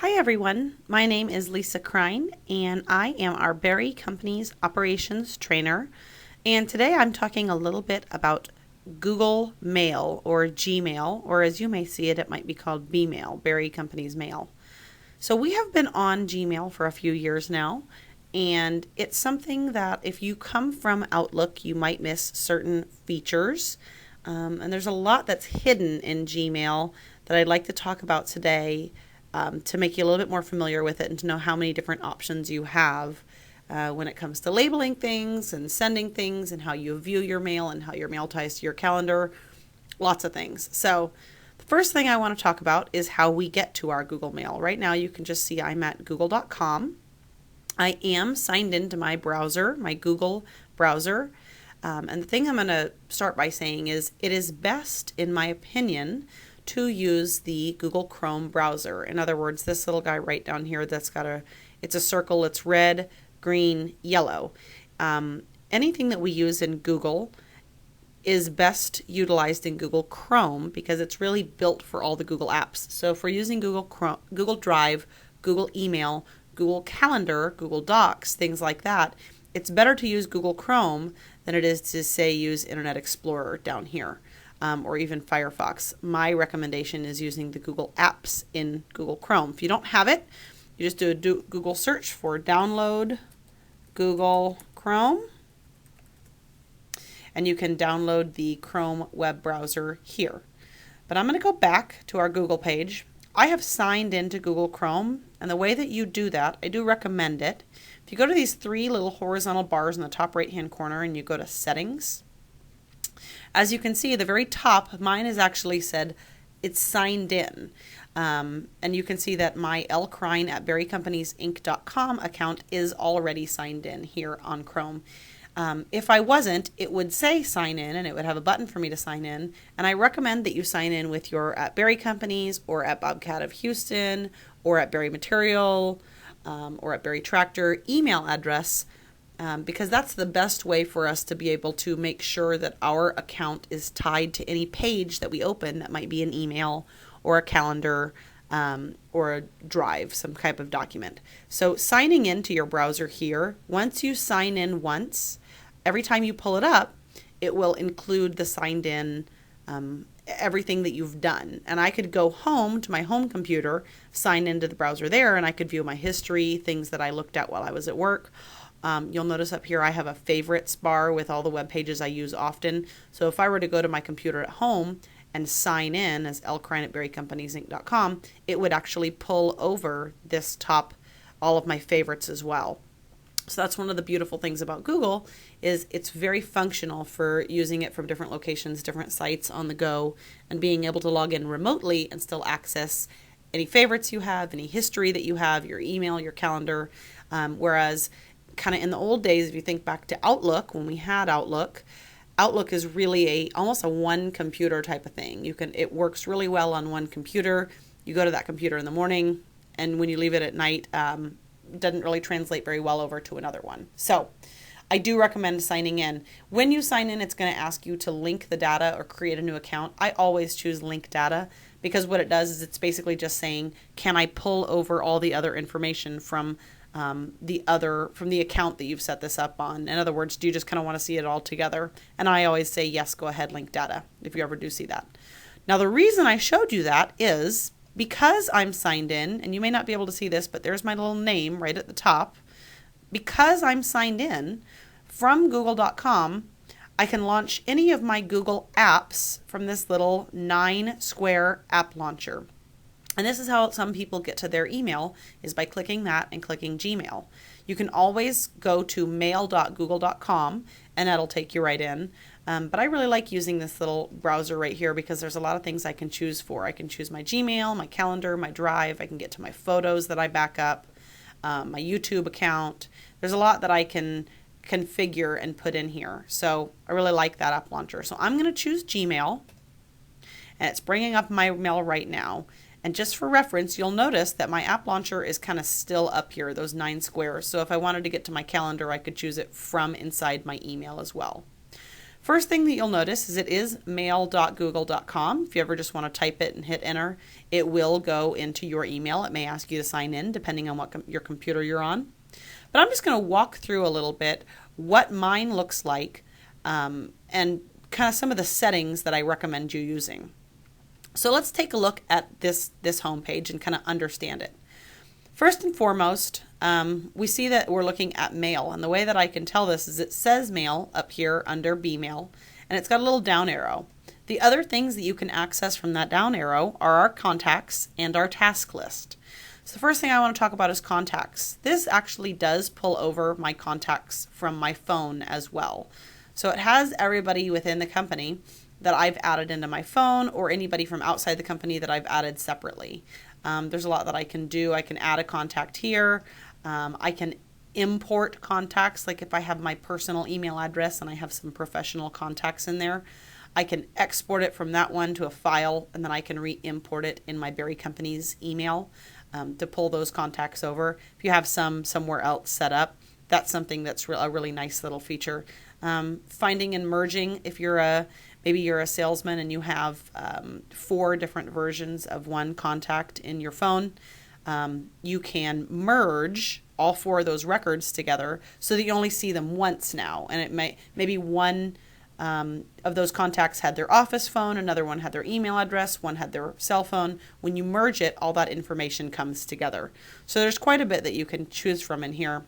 Hi everyone, my name is Lisa Krein and I am our Berry Company's operations trainer, and today I'm talking a little bit about Google Mail or Gmail, or as you may see it, it might be called Bmail, Berry Company's mail. So we have been on Gmail for a few years now, and it's something that if you come from Outlook you might miss certain features, and there's a lot that's hidden in Gmail that I'd like to talk about today, to make you a little bit more familiar with it and to know how many different options you have when it comes to labeling things and sending things and how you view your mail and how your mail ties to your calendar, lots of things. So the first thing I want to talk about is how we get to our Google Mail. Right now you can just see I'm at google.com. I am signed into my browser, my Google browser. And the thing I'm going to start by saying is it is best, in my opinion, to use the Google Chrome browser. In other words, this little guy right down here that's it's a circle, it's red, green, yellow. Anything that we use in Google is best utilized in Google Chrome because it's really built for all the Google apps. So if we're using Google Chrome, Google Drive, Google Email, Google Calendar, Google Docs, things like that, it's better to use Google Chrome than it is to, say, use Internet Explorer down here. Or even Firefox. My recommendation is using the Google apps in Google Chrome. If you don't have it, you just do a Google search for download Google Chrome, and you can download the Chrome web browser here. But I'm going to go back to our Google page. I have signed into Google Chrome, and the way that you do that, I do recommend it. If you go to these three little horizontal bars in the top right hand corner and you go to settings, as you can see, at the very top, mine is actually said it's signed in. And you can see that my lkrine at berrycompaniesinc.com account is already signed in here on Chrome. If I wasn't, it would say sign in and it would have a button for me to sign in. And I recommend that you sign in with your at Berry Companies or at Bobcat of Houston or at Berry Material or at Berry Tractor email address. Because that's the best way for us to be able to make sure that our account is tied to any page that we open that might be an email or a calendar or a drive, some type of document. So signing into your browser here, once you sign in once, every time you pull it up, it will include the signed in everything that you've done. And I could go home to my home computer, sign into the browser there, and I could view my history, things that I looked at while I was at work. You'll notice up here I have a favorites bar with all the web pages I use often. So if I were to go to my computer at home and sign in as lkrine at berrycompaniesinc.com, it would actually pull over this top, all of my favorites as well. So that's one of the beautiful things about Google is it's very functional for using it from different locations, different sites on the go, and being able to log in remotely and still access any favorites you have, any history that you have, your email, your calendar, whereas kind of in the old days, if you think back to Outlook, when we had Outlook is really almost a one computer type of thing. It works really well on one computer. You go to that computer in the morning, and when you leave it at night, it doesn't really translate very well over to another one. So I do recommend signing in. When you sign in, it's going to ask you to link the data or create a new account. I always choose link data because what it does is it's basically just saying, can I pull over all the other information from the account that you've set this up on? In other words, do you just kind of want to see it all together? And I always say, yes, go ahead, link data, if you ever do see that. Now, the reason I showed you that is because I'm signed in, and you may not be able to see this, but there's my little name right at the top. Because I'm signed in from google.com, I can launch any of my Google apps from this little 9-square app launcher. And this is how some people get to their email, is by clicking that and clicking Gmail. You can always go to mail.google.com and that'll take you right in. But I really like using this little browser right here because there's a lot of things I can choose for. I can choose my Gmail, my calendar, my drive. I can get to my photos that I back up, my YouTube account. There's a lot that I can configure and put in here. So I really like that app launcher. So I'm going to choose Gmail, and it's bringing up my mail right now. And just for reference, you'll notice that my app launcher is kind of still up here, those 9 squares. So if I wanted to get to my calendar, I could choose it from inside my email as well. First thing that you'll notice is it is mail.google.com. If you ever just want to type it and hit enter, it will go into your email. It may ask you to sign in depending on what your computer you're on. But I'm just going to walk through a little bit what mine looks like and kind of some of the settings that I recommend you using. So let's take a look at this homepage and kind of understand it. First and foremost, we see that we're looking at mail, and the way that I can tell this is it says mail up here under B-mail, and it's got a little down arrow. The other things that you can access from that down arrow are our contacts and our task list. So the first thing I want to talk about is contacts. This actually does pull over my contacts from my phone as well. So it has everybody within the company that I've added into my phone, or anybody from outside the company that I've added separately. There's a lot that I can do. I can add a contact here. I can import contacts, like if I have my personal email address and I have some professional contacts in there, I can export it from that one to a file, and then I can re-import it in my Berry Company's email to pull those contacts over. If you have some somewhere else set up, that's something that's a really nice little feature. Finding and merging, if you're maybe you're a salesman and you have 4 different versions of one contact in your phone, you can merge all 4 of those records together so that you only see them once now. And it maybe one of those contacts had their office phone, another one had their email address, one had their cell phone. When you merge it, all that information comes together. So there's quite a bit that you can choose from in here,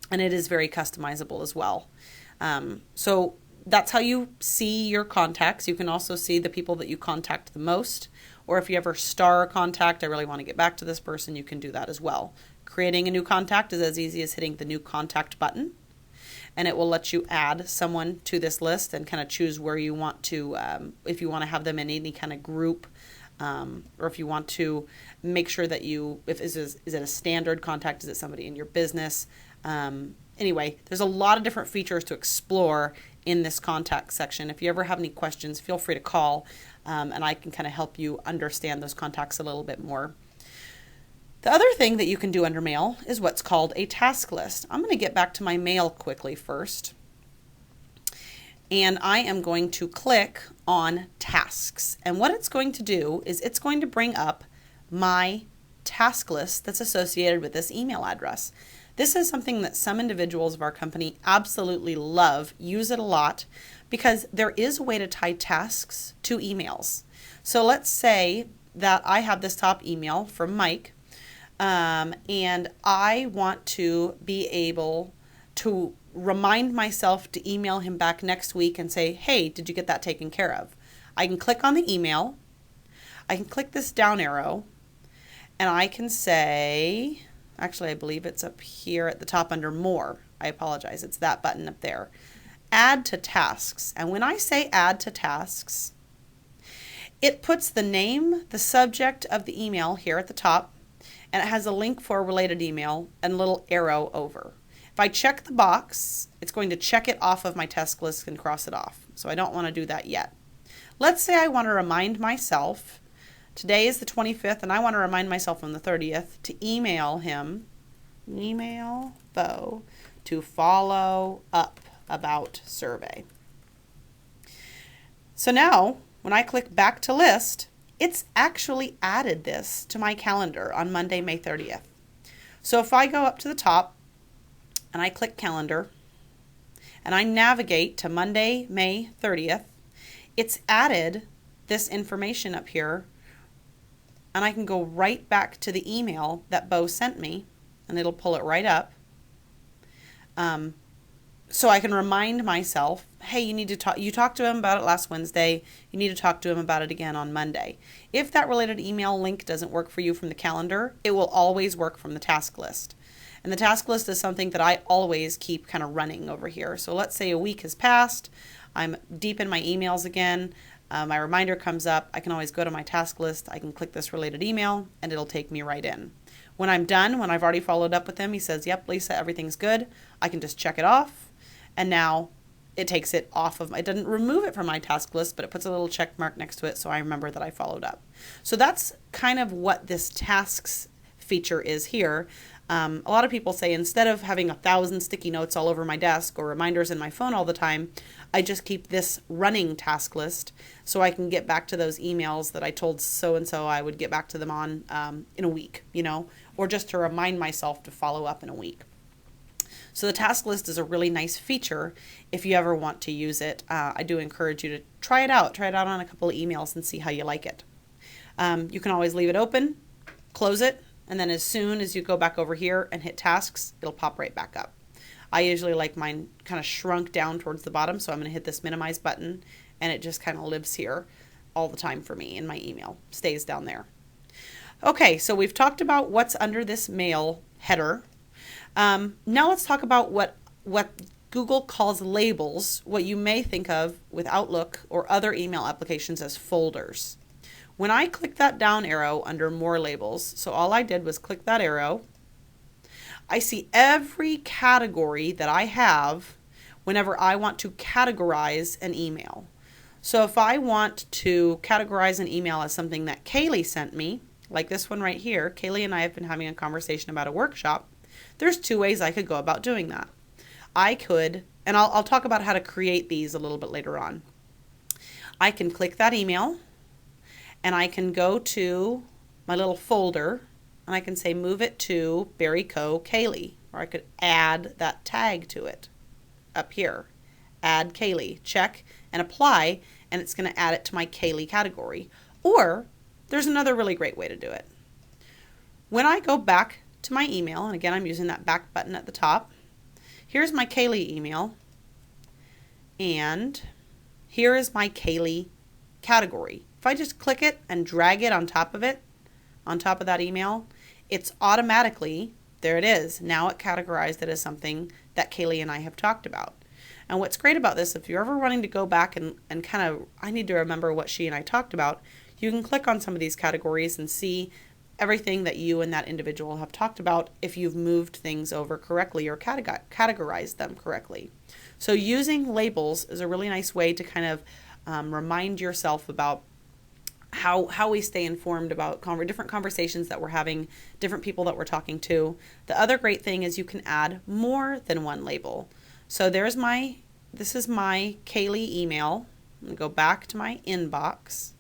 and it is very customizable as well. So that's how you see your contacts. You can also see the people that you contact the most, or if you ever star a contact, I really want to get back to this person, you can do that as well. Creating a new contact is as easy as hitting the new contact button, and it will let you add someone to this list and kind of choose where you want to, if you want to have them in any kind of group, or if you want to make sure that is it a standard contact, is it somebody in your business? Anyway, there's a lot of different features to explore in this contact section. If you ever have any questions, feel free to call, and I can kind of help you understand those contacts a little bit more. The other thing that you can do under mail is what's called a task list. I'm going to get back to my mail quickly first. And I am going to click on tasks. And what it's going to do is it's going to bring up my task list that's associated with this email address. This is something that some individuals of our company absolutely love, use it a lot, because there is a way to tie tasks to emails. So let's say that I have this top email from Mike, and I want to be able to remind myself to email him back next week and say, hey, did you get that taken care of? I can click on the email, I can click this down arrow, and I can say, actually I believe it's up here at the top under more. I apologize, it's that button up there. Add to tasks. And when I say add to tasks, it puts the name, the subject of the email here at the top, and it has a link for a related email and a little arrow over. If I check the box, it's going to check it off of my task list and cross it off. So I don't want to do that yet. Let's say I want to remind myself, today is the 25th, and I want to remind myself on the 30th to email him, email Bo, to follow up about survey. So now, when I click back to list, it's actually added this to my calendar on Monday, May 30th. So if I go up to the top and I click calendar and I navigate to Monday, May 30th, it's added this information up here, and I can go right back to the email that Bo sent me, and it'll pull it right up. So I can remind myself, hey, you talked to him about it last Wednesday. You need to talk to him about it again on Monday. If that related email link doesn't work for you from the calendar, it will always work from the task list. And the task list is something that I always keep kind of running over here. So let's say a week has passed. I'm deep in my emails again. My reminder comes up. I can always go to my task list. I can click this related email, and it'll take me right in. When I'm done, when I've already followed up with him, he says, yep, Lisa, everything's good. I can just check it off. And now it takes it off of it doesn't remove it from my task list, but it puts a little check mark next to it so I remember that I followed up. So that's kind of what this tasks feature is here. A lot of people say instead of having 1,000 sticky notes all over my desk or reminders in my phone all the time, I just keep this running task list so I can get back to those emails that I told so-and-so I would get back to them on in a week, or just to remind myself to follow up in a week. So the task list is a really nice feature if you ever want to use it. I do encourage you to try it out. Try it out on a couple of emails and see how you like it. You can always leave it open, close it, and then as soon as you go back over here and hit tasks, it'll pop right back up. I usually like mine kind of shrunk down towards the bottom, so I'm going to hit this minimize button, and it just kind of lives here all the time for me in my email. Stays down there. Okay, so we've talked about what's under this mail header. Now let's talk about what Google calls labels, what you may think of with Outlook or other email applications as folders. When I click that down arrow under more labels, so all I did was click that arrow, I see every category that I have whenever I want to categorize an email. So if I want to categorize an email as something that Kaylee sent me, like this one right here, Kaylee and I have been having a conversation about a workshop. There's two ways I could go about doing that. I could, and I'll talk about how to create these a little bit later on. I can click that email and I can go to my little folder and I can say move it to Barry Co. Kaylee, or I could add that tag to it up here. Add Kaylee, check and apply, and it's going to add it to my Kaylee category. Or there's another really great way to do it. When I go back to my email, and again I'm using that back button at the top, here's my Kaylee email, and here is my Kaylee category. If I just click it and drag it on top of it, on top of that email, it's automatically, there it is. Now it categorized it as something that Kaylee and I have talked about. And what's great about this, if you're ever wanting to go back and kind of, I need to remember what she and I talked about, you can click on some of these categories and see everything that you and that individual have talked about if you've moved things over correctly or categorized them correctly. So using labels is a really nice way to kind of remind yourself about how we stay informed about different conversations that we're having, different people that we're talking to. The other great thing is you can add more than one label. So this is my Kaylee email. I'm going to go back to my inbox.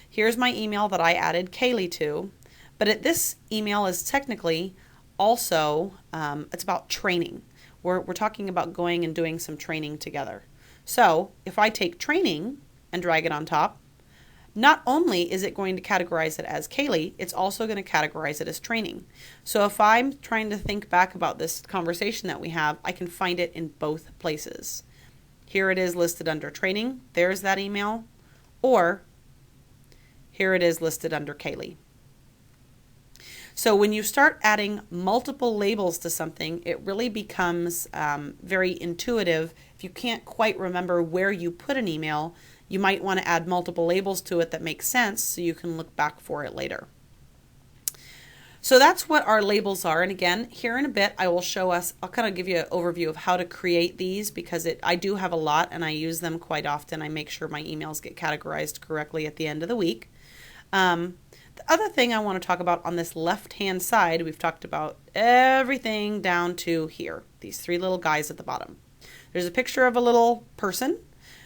Here's my email that I added Kaylee to, but this email is technically also, it's about training. We're talking about going and doing some training together. So if I take training and drag it on top, not only is it going to categorize it as Kaylee, it's also going to categorize it as training. So if I'm trying to think back about this conversation that we have, I can find it in both places. Here it is listed under training, there's that email, or here it is listed under Kaylee. So when you start adding multiple labels to something, it really becomes very intuitive. If you can't quite remember where you put an email, you might want to add multiple labels to it that make sense so you can look back for it later. So that's what our labels are. And again, here in a bit, I will show us, I'll kind of give you an overview of how to create these because I do have a lot and I use them quite often. I make sure my emails get categorized correctly at the end of the week. The other thing I want to talk about on this left-hand side, we've talked about everything down to here, these three little guys at the bottom. There's a picture of a little person,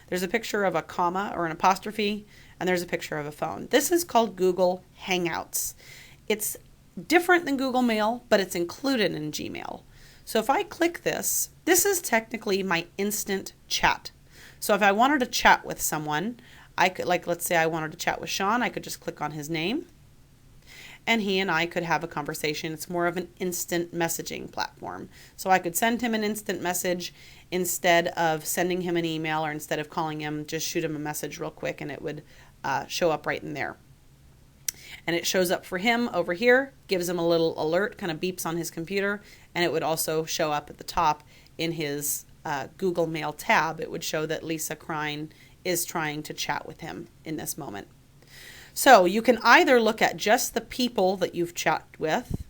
there's a picture of a comma or an apostrophe, and there's a picture of a phone. This is called Google Hangouts. It's different than Google Mail, but it's included in Gmail. So if I click this, this is technically my instant chat. So if I wanted to chat with someone, I could, let's say I wanted to chat with Sean, I could just click on his name and he and I could have a conversation. It's more of an instant messaging platform. So I could send him an instant message instead of sending him an email, or instead of calling him, just shoot him a message real quick and it would show up right in there. And it shows up for him over here, gives him a little alert, kind of beeps on his computer, and it would also show up at the top in his Google Mail tab. It would show that Lisa Krein is trying to chat with him in this moment. So you can either look at just the people that you've chatted with.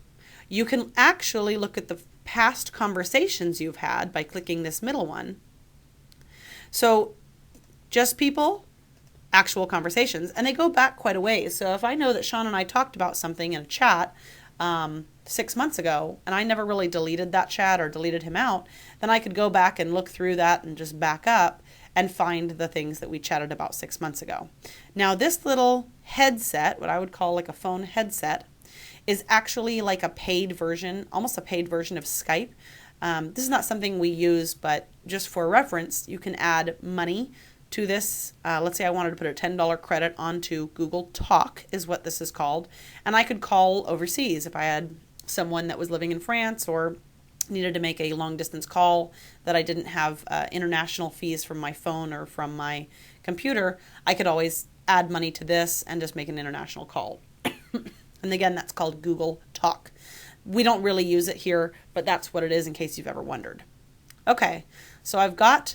You can actually look at the past conversations you've had by clicking this middle one. So just people, actual conversations, and they go back quite a ways. So if I know that Sean and I talked about something in a chat 6 months ago, and I never really deleted that chat or deleted him out, then I could go back and look through that and just back up and find the things that we chatted about 6 months ago. Now this little headset, what I would call like a phone headset, is actually like a paid version, almost a paid version of Skype. This is not something we use, but just for reference, you can add money to this. Let's say I wanted to put a $10 credit onto Google Talk is what this is called. And I could call overseas if I had someone that was living in France or needed to make a long distance call that I didn't have international fees from my phone or from my computer. I could always add money to this and just make an international call. And again, that's called Google Talk. We don't really use it here, but that's what it is in case you've ever wondered. Okay, so I've kind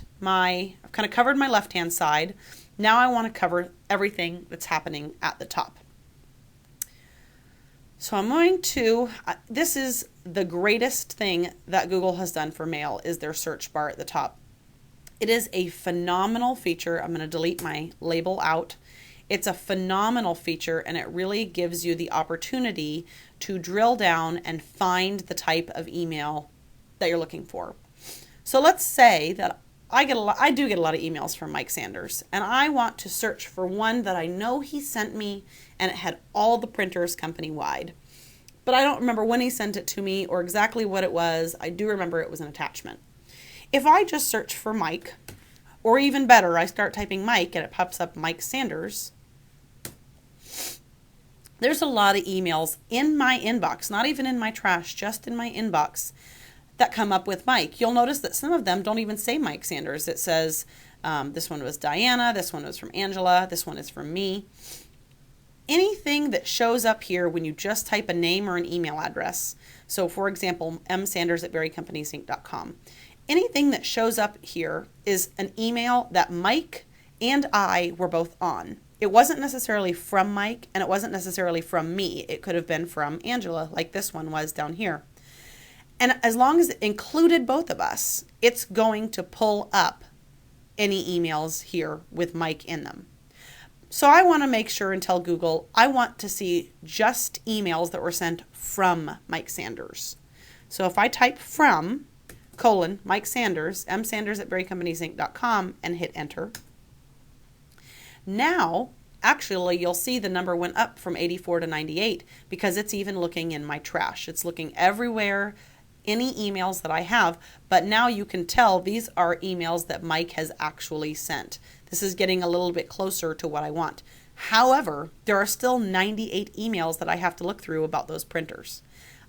of covered my left-hand side. Now I want to cover everything that's happening at the top. So I'm going to, this is the greatest thing that Google has done for mail, is their search bar at the top. It is a phenomenal feature. I'm going to delete my label out. It's a phenomenal feature, and it really gives you the opportunity to drill down and find the type of email that you're looking for. So let's say that I do get a lot of emails from Mike Sanders, and I want to search for one that I know he sent me and it had all the printers company-wide. But I don't remember when he sent it to me or exactly what it was. I do remember it was an attachment. If I just search for Mike, or even better, I start typing Mike and it pops up Mike Sanders, there's a lot of emails in my inbox, not even in my trash, just in my inbox, that come up with Mike. You'll notice that some of them don't even say Mike Sanders. It says this one was Diana, this one was from Angela, this one is from me. Anything that shows up here when you just type a name or an email address, so for example, msanders@verycompaniesinc.com, anything that shows up here is an email that Mike and I were both on. It wasn't necessarily from Mike, and it wasn't necessarily from me. It could have been from Angela, like this one was down here. And as long as it included both of us, it's going to pull up any emails here with Mike in them. So I want to make sure and tell Google, I want to see just emails that were sent from Mike Sanders. So if I type from, Mike Sanders, msanders@verycompaniesinc.com, and hit enter. Now, actually, you'll see the number went up from 84 to 98 because it's even looking in my trash. It's looking everywhere, any emails that I have, but now you can tell these are emails that Mike has actually sent. This is getting a little bit closer to what I want. However, there are still 98 emails that I have to look through about those printers.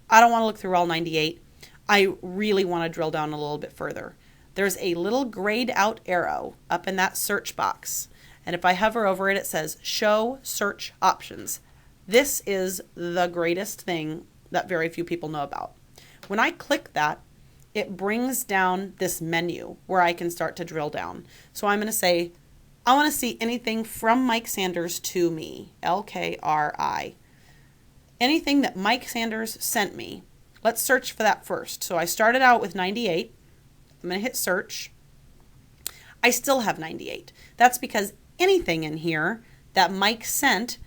I don't want to look through all 98. I really want to drill down a little bit further. There's a little grayed out arrow up in that search box. And if I hover over it, it says show search options. This is the greatest thing that very few people know about. When I click that, it brings down this menu where I can start to drill down. So I'm going to say, I want to see anything from Mike Sanders to me, LKRI. Anything that Mike Sanders sent me. Let's search for that first. So I started out with 98. I'm going to hit search. I still have 98. That's because anything in here that Mike sent,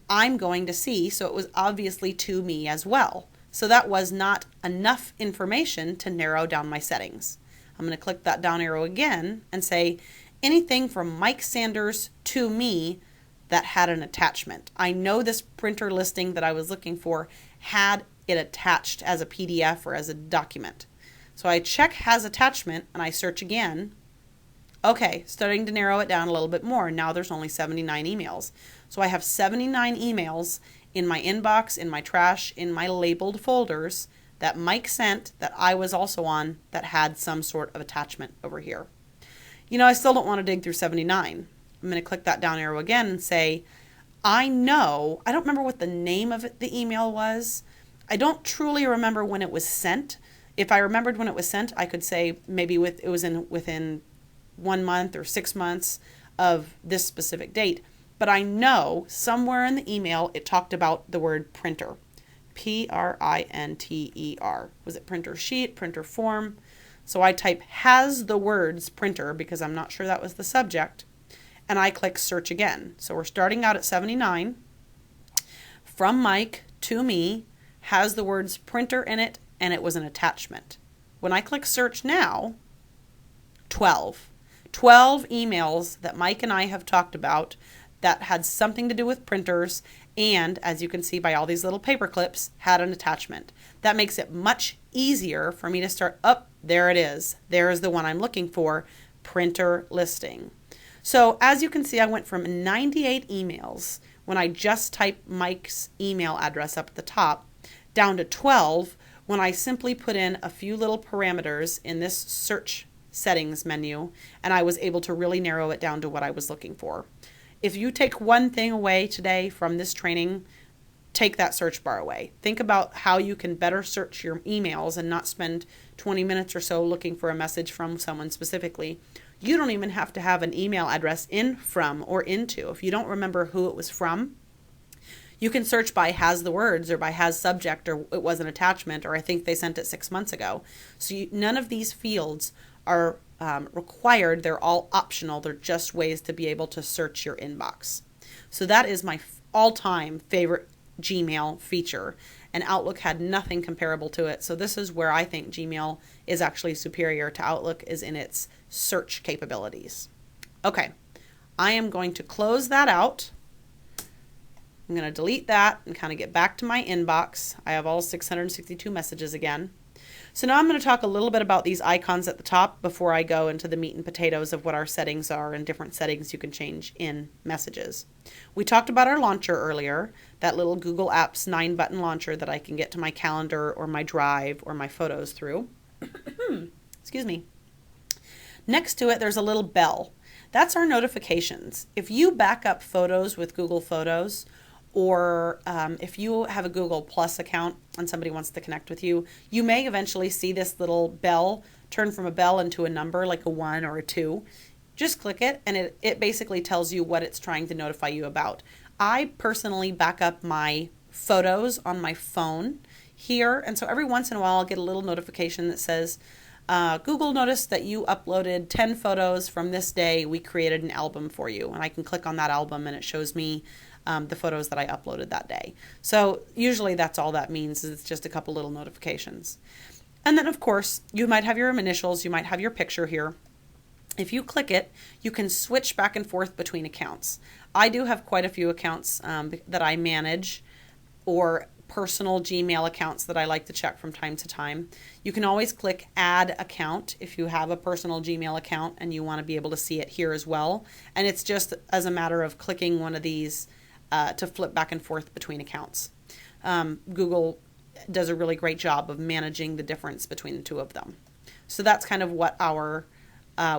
I'm going to see. So it was obviously to me as well. So that was not enough information to narrow down my settings. I'm going to click that down arrow again and say anything from Mike Sanders to me that had an attachment. I know this printer listing that I was looking for had it attached as a PDF or as a document. So I check has attachment and I search again. Okay, starting to narrow it down a little bit more. Now there's only 79 emails. So I have 79 emails in my inbox, in my trash, in my labeled folders that Mike sent that I was also on that had some sort of attachment over here. You know, I still don't want to dig through 79. I'm going to click that down arrow again and say, I know, I don't remember what the name of the email was. I don't truly remember when it was sent. If I remembered when it was sent, I could say maybe it was within 1 month or 6 months of this specific date. But I know somewhere in the email it talked about the word printer. Printer. Was it printer sheet, printer form? So I type has the words printer because I'm not sure that was the subject. and I click search again. So we're starting out at 79. From Mike to me has the words printer in it, and it was an attachment. When I click search now, 12. 12 emails that Mike and I have talked about that had something to do with printers, and as you can see by all these little paper clips, had an attachment. That makes it much easier for me to start up. There it is. There is the one I'm looking for, printer listing. So as you can see, I went from 98 emails when I just typed Mike's email address up at the top, down to 12 when I simply put in a few little parameters in this search settings menu, and I was able to really narrow it down to what I was looking for. If you take one thing away today from this training, take that search bar away. Think about how you can better search your emails and not spend 20 minutes or so looking for a message from someone specifically. You don't even have to have an email address in, from, or into. If you don't remember who it was from, you can search by has the words, or by has subject, or it was an attachment, or I think they sent it 6 months ago. So none of these fields are required. They're all optional. They're just ways to be able to search your inbox. So that is my all-time favorite Gmail feature, and Outlook had nothing comparable to it. So this is where I think Gmail is actually superior to Outlook, is in its search capabilities. Okay, I am going to close that out. I'm going to delete that and kind of get back to my inbox. I have all 662 messages again. So now I'm going to talk a little bit about these icons at the top before I go into the meat and potatoes of what our settings are and different settings you can change in messages. We talked about our launcher earlier, that little Google Apps 9-button launcher that I can get to my calendar or my Drive or my photos through. Excuse me. Next to it, there's a little bell. That's our notifications. If you back up photos with Google Photos, or if you have a Google Plus account and somebody wants to connect with you, you may eventually see this little bell turn from a bell into a number like a 1 or a 2. Just click it, and it basically tells you what it's trying to notify you about. I personally back up my photos on my phone here, and so every once in a while I'll get a little notification that says, Google noticed that you uploaded 10 photos from this day. We created an album for you. And I can click on that album, and it shows me the photos that I uploaded that day. So usually that's all that means, is it's just a couple little notifications. And then, of course, you might have your initials. You might have your picture here. If you click it, you can switch back and forth between accounts. I do have quite a few accounts that I manage, or personal Gmail accounts that I like to check from time to time. You can always click add account if you have a personal Gmail account and you want to be able to see it here as well. And it's just as a matter of clicking one of these to flip back and forth between accounts. Google does a really great job of managing the difference between the two of them. So that's kind of what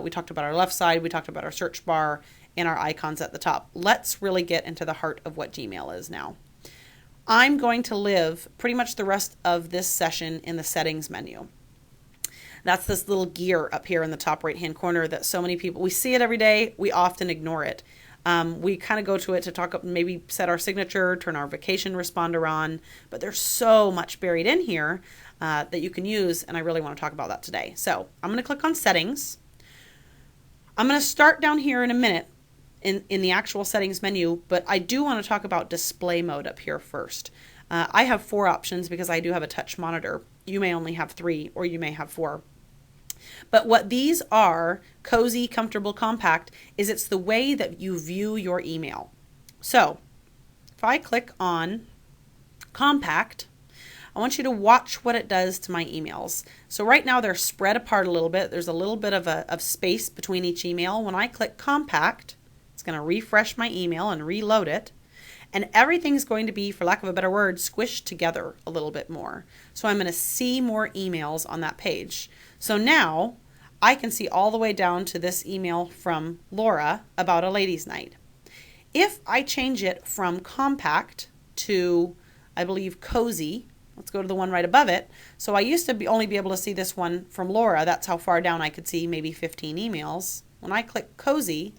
we talked about our left side, we talked about our search bar, and our icons at the top. Let's really get into the heart of what Gmail is now. I'm going to live pretty much the rest of this session in the settings menu. That's this little gear up here in the top right hand corner that so many people, we see it every day, we often ignore it. We kind of go to it to talk up, maybe set our signature, turn our vacation responder on, but there's so much buried in here that you can use, and I really want to talk about that today. So I'm going to click on settings. I'm going to start down here in a minute in the actual settings menu, but I do want to talk about display mode up here first. I have 4 options because I do have a touch monitor. You may only have 3, or you may have 4. But what these are, cozy, comfortable, compact, is it's the way that you view your email. So if I click on compact, I want you to watch what it does to my emails. So right now they're spread apart a little bit. There's a little bit of space between each email. When I click compact, it's going to refresh my email and reload it. And everything's going to be, for lack of a better word, squished together a little bit more. So I'm going to see more emails on that page. So now I can see all the way down to this email from Laura about a ladies' night. If I change it from compact to, I believe, cozy, let's go to the one right above it. So I used to only be able to see this one from Laura. That's how far down I could see maybe 15 emails. When I click cozy,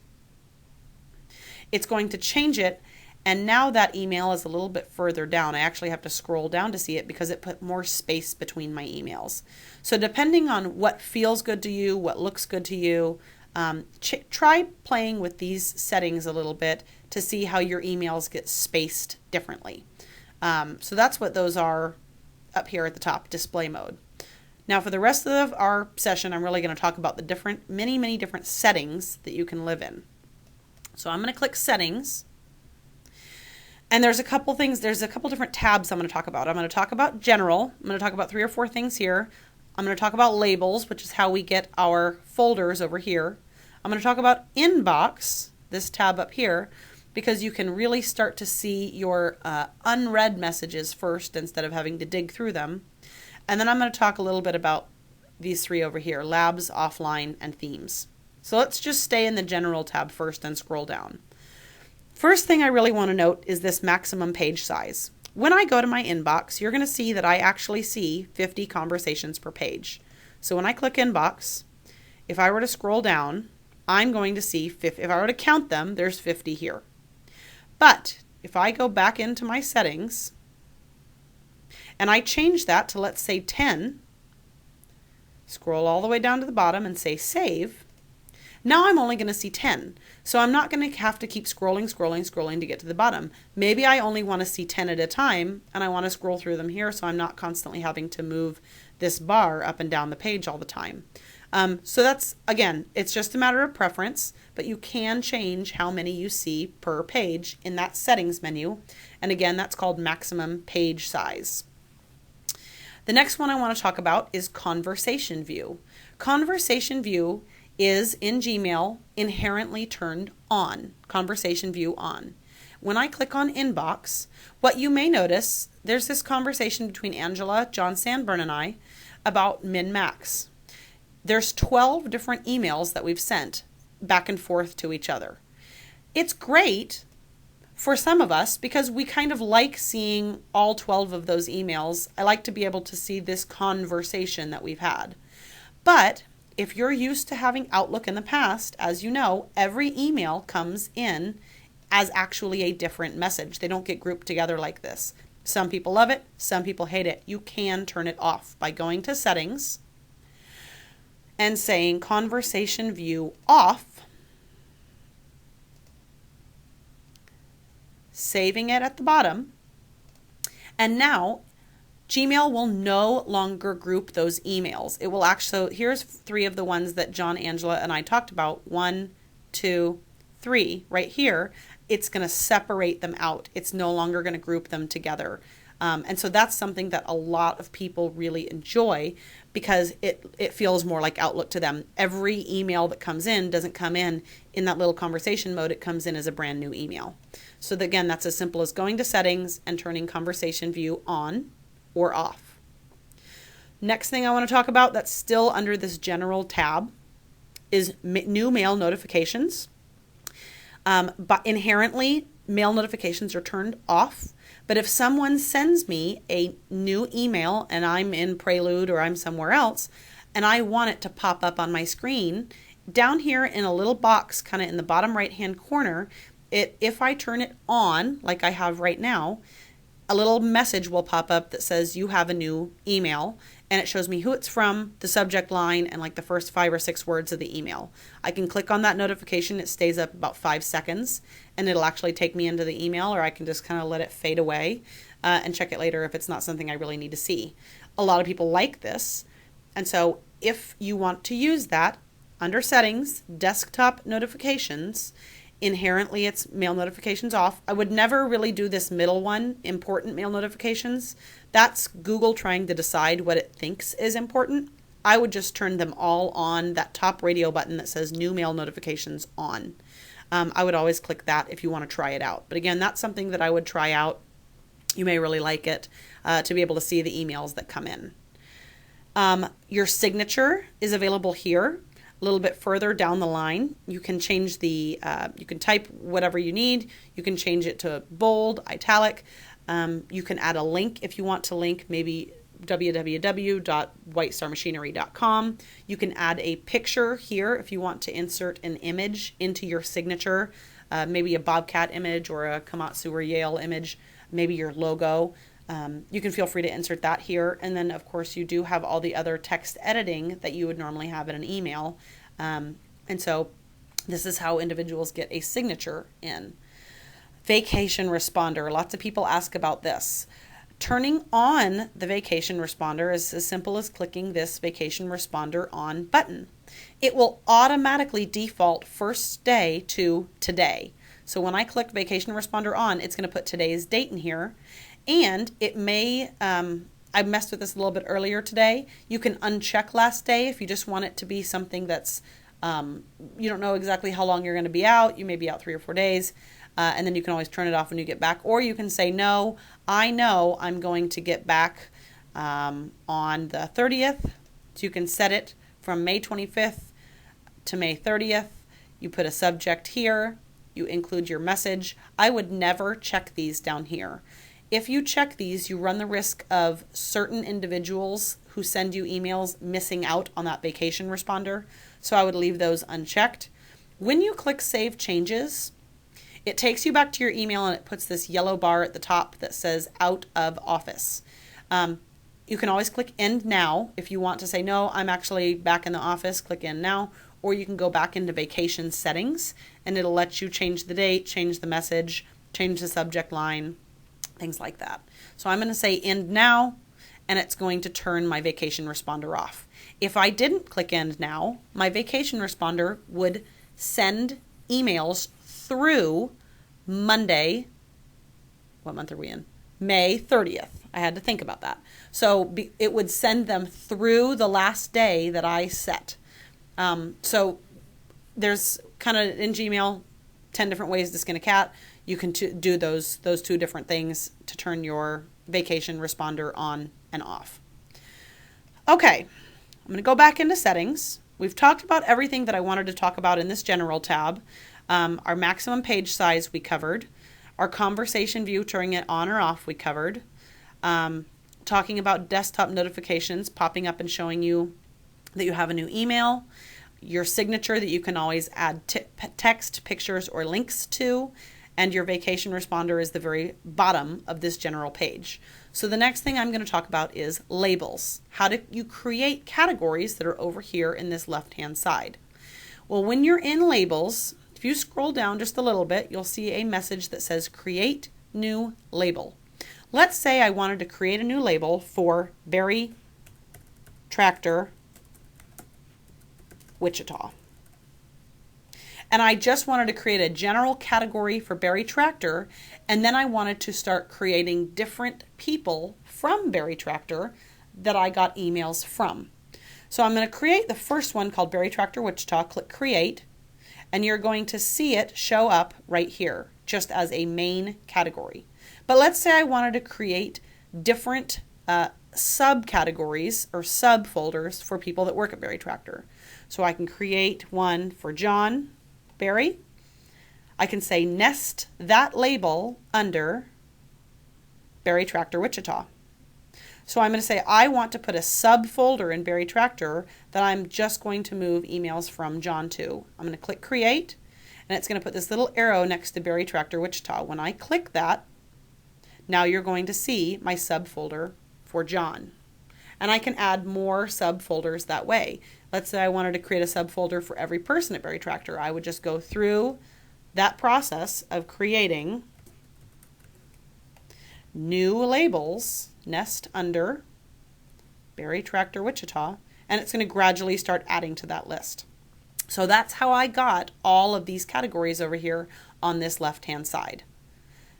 it's going to change it, and now that email is a little bit further down. I actually have to scroll down to see it because it put more space between my emails. So depending on what feels good to you, what looks good to you, Try playing with these settings a little bit to see how your emails get spaced differently. So that's what those are up here at the top, display mode. Now for the rest of our session, I'm really going to talk about the many different settings that you can live in. So I'm going to click settings. And there's a couple different tabs I'm going to talk about. I'm going to talk about general. I'm going to talk about 3 or 4 things here. I'm going to talk about labels, which is how we get our folders over here. I'm going to talk about inbox, this tab up here, because you can really start to see your unread messages first instead of having to dig through them. And then I'm going to talk a little bit about these 3 over here, labs, offline, and themes. So let's just stay in the general tab first and scroll down. First thing I really want to note is this maximum page size. When I go to my inbox, you're going to see that I actually see 50 conversations per page. So when I click inbox, if I were to scroll down, I'm going to see, if I were to count them, there's 50 here. But if I go back into my settings and I change that to, let's say, 10, scroll all the way down to the bottom and say save, now I'm only going to see 10. So I'm not going to have to keep scrolling to get to the bottom. Maybe I only want to see 10 at a time and I want to scroll through them here so I'm not constantly having to move this bar up and down the page all the time. So that's, again, it's just a matter of preference, but you can change how many you see per page in that settings menu. And again, that's called maximum page size. The next one I want to talk about is conversation view. Conversation view is in Gmail inherently turned on, conversation view on. When I click on inbox, what you may notice, there's this conversation between Angela, John Sandburn, and I about min-max. There's 12 different emails that we've sent back and forth to each other. It's great for some of us because we kind of like seeing all 12 of those emails. I like to be able to see this conversation that we've had. But if you're used to having Outlook in the past, as you know, every email comes in as actually a different message. They don't get grouped together like this. Some people love it, some people hate it. You can turn it off by going to settings and saying conversation view off, saving it at the bottom, and now Gmail will no longer group those emails. It will actually, so here's 3 of the ones that John, Angela, and I talked about. 1, 2, 3, right here. It's going to separate them out. It's no longer going to group them together. And so that's something that a lot of people really enjoy because it feels more like Outlook to them. Every email that comes in doesn't come in that little conversation mode. It comes in as a brand new email. So again, that's as simple as going to settings and turning conversation view on or off. Next thing I want to talk about that's still under this general tab is new mail notifications. But inherently, mail notifications are turned off. But if someone sends me a new email and I'm in Prelude or I'm somewhere else and I want it to pop up on my screen, down here in a little box kind of in the bottom right hand corner, if I turn it on like I have right now, a little message will pop up that says you have a new email, and it shows me who it's from, the subject line, and like the first 5 or 6 words of the email. I can click on that notification. It stays up about 5 seconds, and it'll actually take me into the email, or I can just kind of let it fade away and check it later if it's not something I really need to see. A lot of people like this, and so if you want to use that, under settings, desktop notifications, inherently it's mail notifications off. I would never really do this middle one, important mail notifications. That's Google trying to decide what it thinks is important. I would just turn them all on, that top radio button that says new mail notifications on. I would always click that if you want to try it out. But again, that's something that I would try out. You may really like it to be able to see the emails that come in. Your signature is available here. A little bit further down the line, you can change you can type whatever you need. You can change it to bold, italic. You can add a link if you want to link maybe www.whitestarmachinery.com. You can add a picture here if you want to insert an image into your signature, maybe a Bobcat image or a Komatsu or Yale image, maybe your logo. You can feel free to insert that here. And then, of course, you do have all the other text editing that you would normally have in an email. And so this is how individuals get a signature in. Vacation responder. Lots of people ask about this. Turning on the vacation responder is as simple as clicking this vacation responder on button. It will automatically default first day to today. So when I click vacation responder on, it's going to put today's date in here. And it may, I messed with this a little bit earlier today. You can uncheck last day if you just want it to be something that's, you don't know exactly how long you're going to be out. You may be out 3 or 4 days. And then you can always turn it off when you get back. Or you can say, no, I know I'm going to get back on the 30th. So you can set it from May 25th to May 30th. You put a subject here. You include your message. I would never check these down here. If you check these, you run the risk of certain individuals who send you emails missing out on that vacation responder. So I would leave those unchecked. When you click Save Changes, it takes you back to your email and it puts this yellow bar at the top that says Out of Office. You can always click End Now if you want to say, no, I'm actually back in the office, click End Now. Or you can go back into vacation settings and it'll let you change the date, change the message, change the subject line, things like that. So I'm going to say End Now, and it's going to turn my vacation responder off. If I didn't click End Now, my vacation responder would send emails through Monday. What month are we in? May 30th. I had to think about that. So it would send them through the last day that I set. So there's kind of in Gmail 10 different ways to skin a cat. You can do those 2 different things to turn your vacation responder on and off. Okay, I'm going to go back into settings. We've talked about everything that I wanted to talk about in this general tab. Our maximum page size we covered. Our conversation view, turning it on or off, we covered. Talking about desktop notifications popping up and showing you that you have a new email. Your signature that you can always add text, pictures, or links to. And your vacation responder is the very bottom of this general page. So the next thing I'm going to talk about is labels. How do you create categories that are over here in this left-hand side? Well, when you're in labels, if you scroll down just a little bit, you'll see a message that says Create New Label. Let's say I wanted to create a new label for Barry Tractor, Wichita. And I just wanted to create a general category for Barry Tractor, and then I wanted to start creating different people from Barry Tractor that I got emails from. So I'm going to create the first one called Barry Tractor Wichita, click Create, and you're going to see it show up right here, just as a main category. But let's say I wanted to create different subcategories or subfolders for people that work at Barry Tractor. So I can create one for John Barry. I can say nest that label under Barry Tractor Wichita. So I'm going to say I want to put a subfolder in Barry Tractor that I'm just going to move emails from John to. I'm going to click Create, and it's going to put this little arrow next to Barry Tractor Wichita. When I click that, now you're going to see my subfolder for John. And I can add more subfolders that way. Let's say I wanted to create a subfolder for every person at Barry Tractor. I would just go through that process of creating new labels, nest under Barry Tractor Wichita, and it's going to gradually start adding to that list. So that's how I got all of these categories over here on this left-hand side.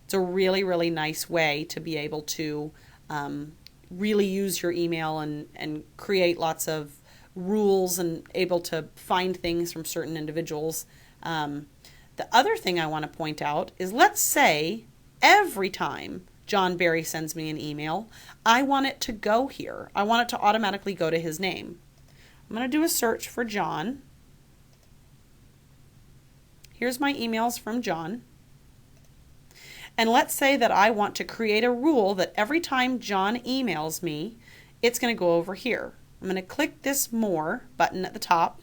It's a really, really nice way to be able to really use your email and create lots of rules and able to find things from certain individuals. The other thing I want to point out is, let's say every time John Barry sends me an email, I want it to go here. I want it to automatically go to his name. I'm going to do a search for John. Here's my emails from John. And let's say that I want to create a rule that every time John emails me, it's going to go over here. I'm going to click this More button at the top,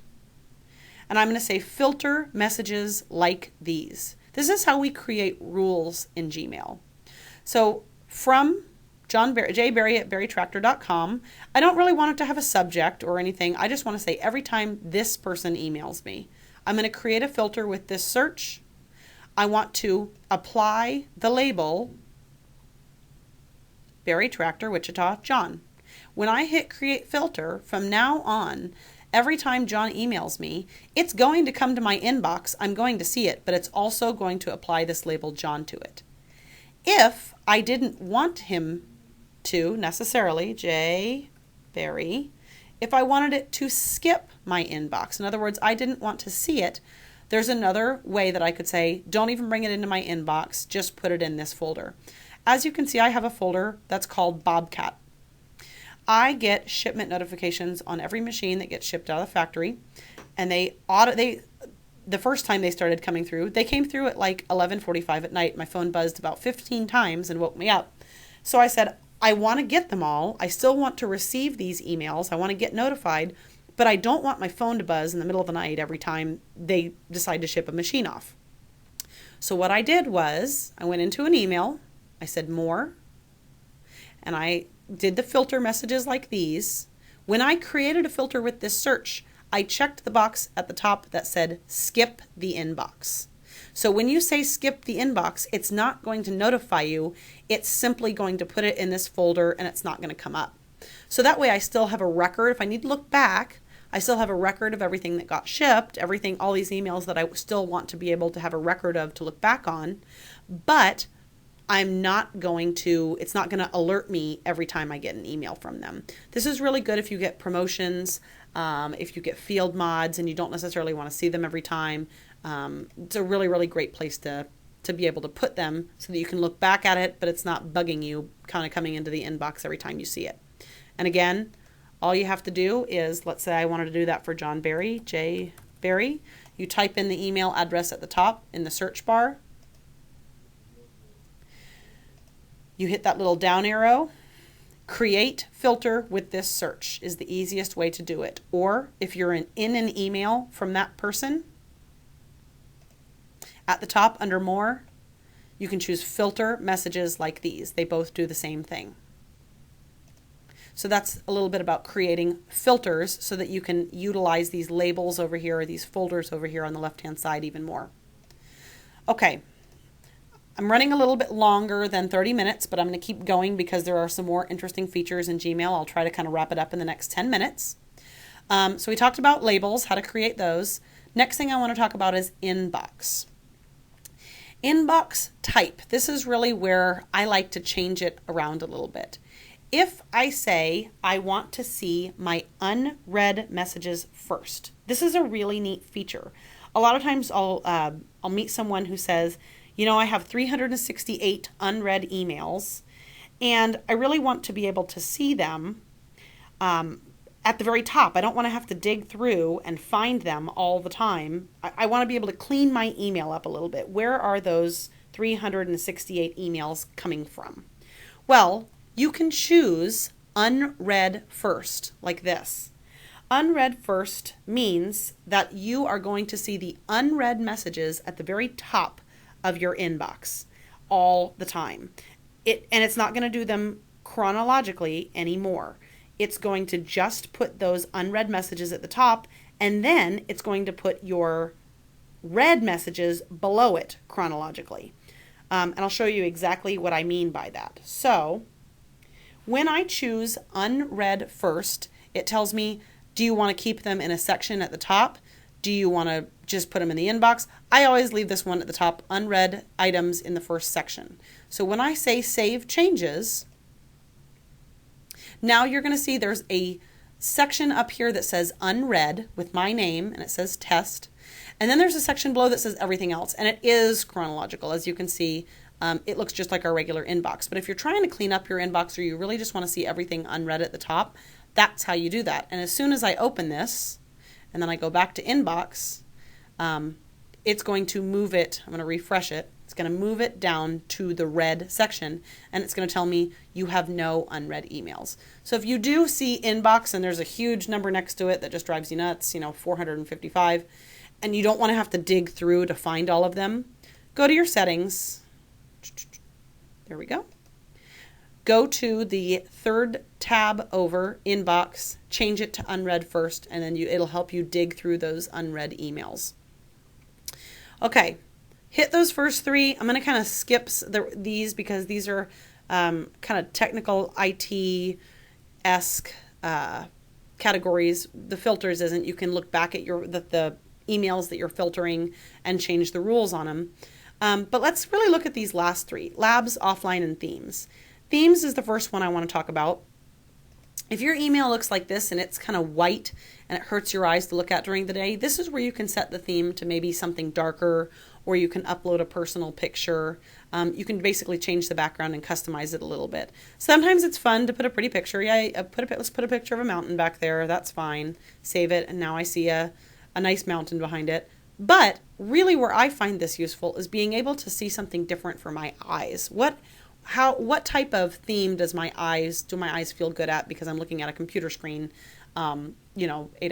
and I'm going to say Filter Messages Like These. This is how we create rules in Gmail. So from jbarry at barrytractor.com, I don't really want it to have a subject or anything. I just want to say every time this person emails me, I'm going to create a filter with this search. I want to apply the label Barry Tractor, Wichita, John. When I hit create filter, from now on, every time John emails me, it's going to come to my inbox. I'm going to see it, but it's also going to apply this label John to it. If I didn't want him to necessarily, J. Barry, if I wanted it to skip my inbox, in other words, I didn't want to see it, there's another way that I could say, don't even bring it into my inbox, just put it in this folder. As you can see, I have a folder that's called Bobcat. I get shipment notifications on every machine that gets shipped out of the factory, and the first time they started coming through, they came through at like 11:45 at night. My phone buzzed about 15 times and woke me up. So I said, I want to get them all. I still want to receive these emails. I want to get notified, but I don't want my phone to buzz in the middle of the night every time they decide to ship a machine off. So what I did was I went into an email, I said more, and I did the filter messages like these. When I created a filter with this search, I checked the box at the top that said skip the inbox. So when you say skip the inbox, it's not going to notify you. It's simply going to put it in this folder and it's not going to come up. So that way I still have a record. If I need to look back, I still have a record of everything that got shipped, everything, all these emails that I still want to be able to have a record of to look back on. But I'm not going to, it's not going to alert me every time I get an email from them. This is really good if you get promotions, if you get field mods and you don't necessarily want to see them every time. It's a really, really great place to be able to put them so that you can look back at it, but it's not bugging you kind of coming into the inbox every time you see it. And again, all you have to do is, let's say I wanted to do that for John Barry, J. Barry. You type in the email address at the top in the search bar. You hit that little down arrow. Create filter with this search is the easiest way to do it. Or if you're in an email from that person, at the top under more, you can choose filter messages like these. They both do the same thing. So that's a little bit about creating filters so that you can utilize these labels over here or these folders over here on the left-hand side even more. Okay. I'm running a little bit longer than 30 minutes, but I'm going to keep going because there are some more interesting features in Gmail. I'll try to kind of wrap it up in the next 10 minutes. So we talked about labels, how to create those. Next thing I want to talk about is inbox. Inbox type. This is really where I like to change it around a little bit. If I say I want to see my unread messages first, this is a really neat feature. A lot of times I'll meet someone who says, you know, I have 368 unread emails, and I really want to be able to see them at the very top. I don't want to have to dig through and find them all the time. I want to be able to clean my email up a little bit. Where are those 368 emails coming from? Well, you can choose unread first, like this. Unread first means that you are going to see the unread messages at the very top of your inbox all the time. And it's not going to do them chronologically anymore. It's going to just put those unread messages at the top, and then it's going to put your read messages below it chronologically. And I'll show you exactly what I mean by that. So when I choose unread first, it tells me, do you want to keep them in a section at the top? Do you want to just put them in the inbox? I always leave this one at the top, unread items in the first section. So when I say save changes, now you're going to see there's a section up here that says unread with my name, and it says test. And then there's a section below that says everything else, and it is chronological. As you can see, it looks just like our regular inbox. But if you're trying to clean up your inbox or you really just want to see everything unread at the top, that's how you do that. And as soon as I open this, and then I go back to inbox, it's going to move it. I'm going to refresh it. It's going to move it down to the red section, and it's going to tell me you have no unread emails. So if you do see inbox and there's a huge number next to it that just drives you nuts, 455, and you don't want to have to dig through to find all of them, go to your settings. There we go. Go to the third tab over, inbox, change it to unread first, and then it'll help you dig through those unread emails. Okay, hit those first three. I'm going to kind of skip these because these are kind of technical IT-esque categories. The filters isn't. You can look back at the emails that you're filtering and change the rules on them. But let's really look at these last three: labs, offline, and themes. Themes is the first one I want to talk about. If your email looks like this and it's kind of white and it hurts your eyes to look at during the day, this is where you can set the theme to maybe something darker, or you can upload a personal picture. You can basically change the background and customize it a little bit. Sometimes it's fun to put a pretty picture. Yeah, let's put a picture of a mountain back there. That's fine. Save it, and now I see a nice mountain behind it. But really where I find this useful is being able to see something different for my eyes. What type of theme do my eyes feel good at because I'm looking at a computer screen 8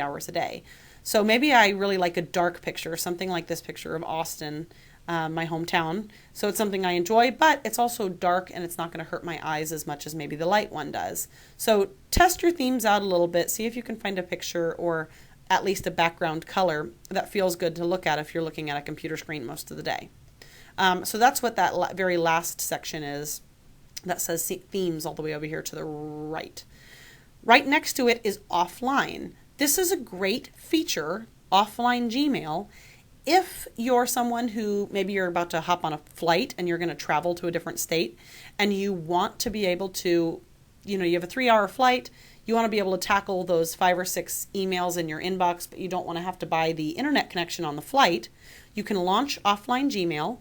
hours a day. So maybe I really like a dark picture, something like this picture of Austin, my hometown. So it's something I enjoy, but it's also dark and it's not going to hurt my eyes as much as maybe the light one does. So test your themes out a little bit, see if you can find a picture or at least a background color that feels good to look at if you're looking at a computer screen most of the day. So that's what that very last section is that says themes all the way over here to the right. Right next to it is offline. This is a great feature, offline Gmail, if you're someone who maybe you're about to hop on a flight and you're going to travel to a different state and you want to be able to, you have a 3-hour flight, you want to be able to tackle those 5 or 6 emails in your inbox, but you don't want to have to buy the internet connection on the flight. You can launch offline Gmail.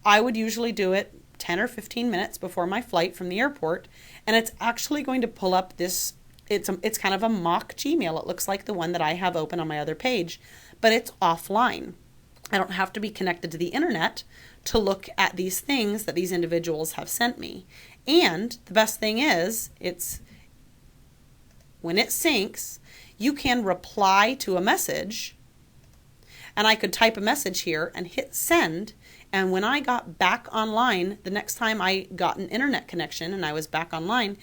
I would usually do it 10 or 15 minutes before my flight from the airport, and it's actually going to pull up this. It's kind of a mock Gmail. It looks like the one that I have open on my other page, but it's offline. I don't have to be connected to the internet to look at these things that these individuals have sent me. And the best thing is, when it syncs, you can reply to a message, and I could type a message here and hit send. And when I got back online, the next time I got an internet connection and I was back online,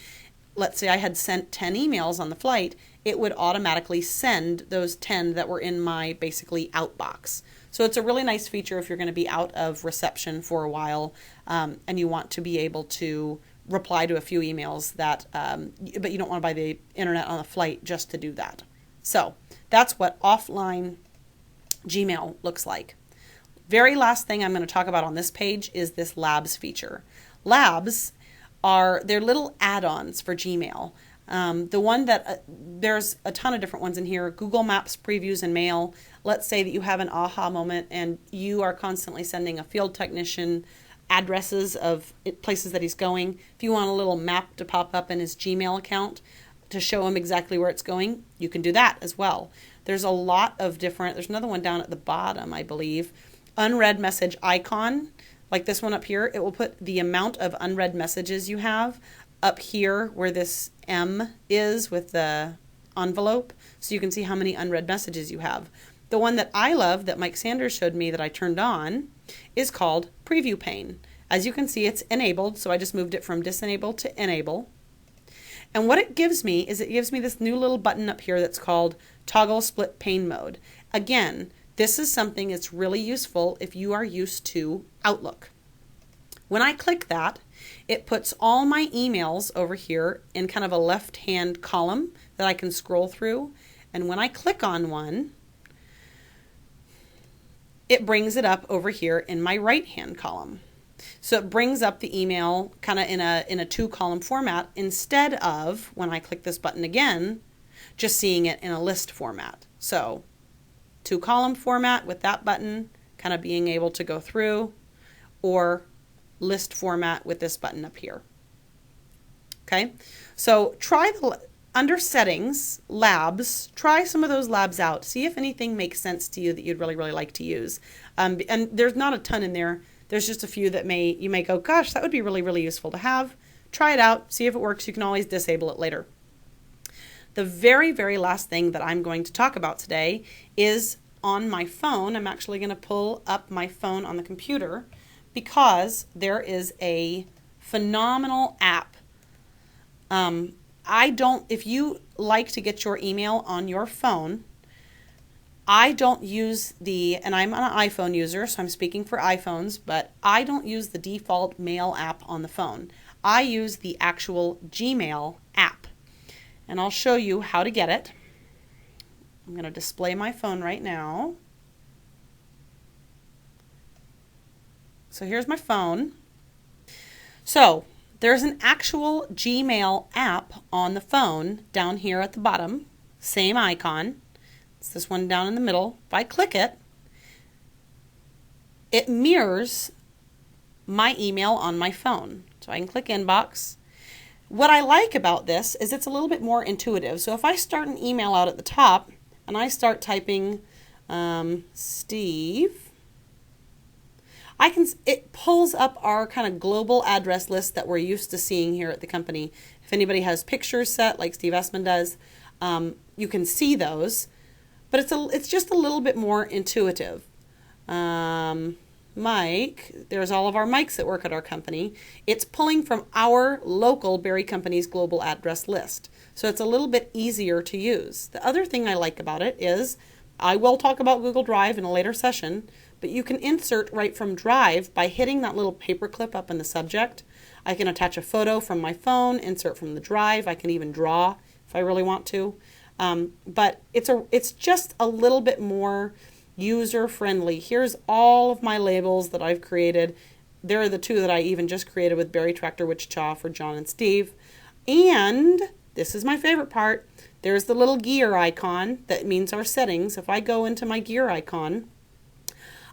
let's say I had sent 10 emails on the flight, it would automatically send those 10 that were in my basically outbox. So it's a really nice feature if you're going to be out of reception for a while and you want to be able to reply to a few emails but you don't want to buy the internet on the flight just to do that. So that's what offline Gmail looks like. Very last thing I'm going to talk about on this page is this Labs feature. Labs they're little add-ons for Gmail. The one that there's a ton of different ones in here: Google Maps, previews, and mail. Let's say that you have an aha moment and you are constantly sending a field technician addresses of places that he's going. If you want a little map to pop up in his Gmail account to show him exactly where it's going, you can do that as well. There's a lot of there's another one down at the bottom, I believe. Unread message icon, like this one up here. It will put the amount of unread messages you have up here where this M is with the envelope, so you can see how many unread messages you have. The one that I love that Mike Sanders showed me that I turned on is called Preview Pane. As you can see, it's enabled, so I just moved it from disable to enable. And what it gives me is this new little button up here that's called Toggle Split Pane Mode. Again, this is something that's really useful if you are used to Outlook. When I click that, it puts all my emails over here in kind of a left-hand column that I can scroll through. And when I click on one, it brings it up over here in my right-hand column. So it brings up the email kind of in a 2-column format instead of, when I click this button again, just seeing it in a list format. So 2-column format with that button, kind of being able to go through, or list format with this button up here. Okay, so under settings, labs, try some of those labs out. See if anything makes sense to you that you'd really, really like to use. And there's not a ton in there. There's just a few that you may go, gosh, that would be really, really useful to have. Try it out, see if it works. You can always disable it later. The very, very last thing that I'm going to talk about today is on my phone. I'm actually going to pull up my phone on the computer because there is a phenomenal app. If you like to get your email on your phone, I don't use and I'm an iPhone user, so I'm speaking for iPhones, but I don't use the default mail app on the phone. I use the actual Gmail app. And I'll show you how to get it. I'm going to display my phone right now. So here's my phone. So there's an actual Gmail app on the phone down here at the bottom. Same icon. It's this one down in the middle. If I click it, it mirrors my email on my phone. So I can click inbox. What I like about this is it's a little bit more intuitive. So if I start an email out at the top and I start typing Steve, it pulls up our kind of global address list that we're used to seeing here at the company. If anybody has pictures set like Steve Essman does, you can see those, but it's just a little bit more intuitive. Mike, there's all of our Mikes that work at our company. It's pulling from our local Berry Company's global address list. So it's a little bit easier to use. The other thing I like about it is, I will talk about Google Drive in a later session, but you can insert right from Drive by hitting that little paperclip up in the subject. I can attach a photo from my phone, insert from the Drive. I can even draw if I really want to. But it's just a little bit more user-friendly. Here's all of my labels that I've created. There are the two that I even just created with Berry Tractor Wichita for John and Steve. And this is my favorite part. There's the little gear icon that means our settings. If I go into my gear icon,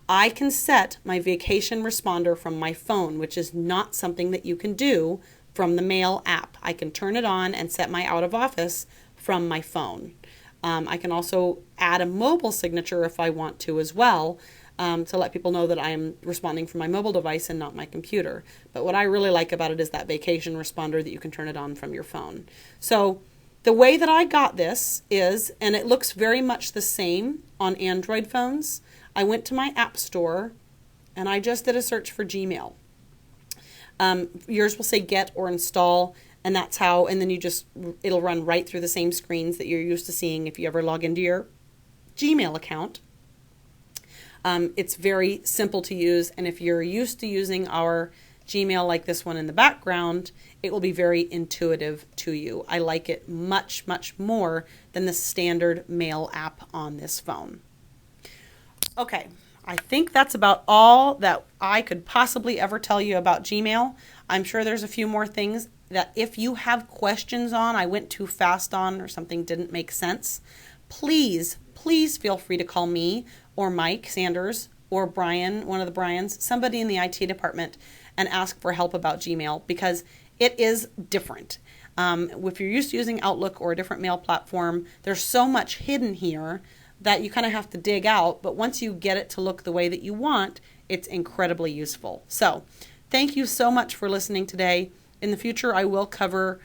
I can set my vacation responder from my phone, which is not something that you can do from the Mail app. I can turn it on and set my out of office from my phone. I can also add a mobile signature if I want to as well, to let people know that I am responding from my mobile device and not my computer. But what I really like about it is that vacation responder that you can turn it on from your phone. So the way that I got this is, and it looks very much the same on Android phones, I went to my app store and I just did a search for Gmail. Yours will say get or install, and that's how, and then it'll run right through the same screens that you're used to seeing if you ever log into your Gmail account. It's very simple to use, and if you're used to using our Gmail like this one in the background, it will be very intuitive to you. I like it much, much more than the standard Mail app on this phone. Okay, I think that's about all that I could possibly ever tell you about Gmail. I'm sure there's a few more things that if you have questions on, I went too fast on, or something didn't make sense, please feel free to call me or Mike Sanders or Brian, one of the Brians, somebody in the IT department, and ask for help about Gmail, because it is different. If you're used to using Outlook or a different mail platform, there's so much hidden here that you kind of have to dig out, but once you get it to look the way that you want, it's incredibly useful. So thank you so much for listening today. In the future, I will cover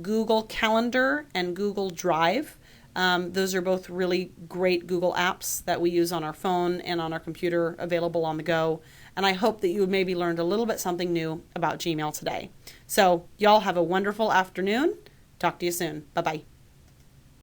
Google Calendar and Google Drive. Those are both really great Google apps that we use on our phone and on our computer, available on the go. And I hope that you maybe learned a little bit something new about Gmail today. So y'all have a wonderful afternoon. Talk to you soon. Bye-bye.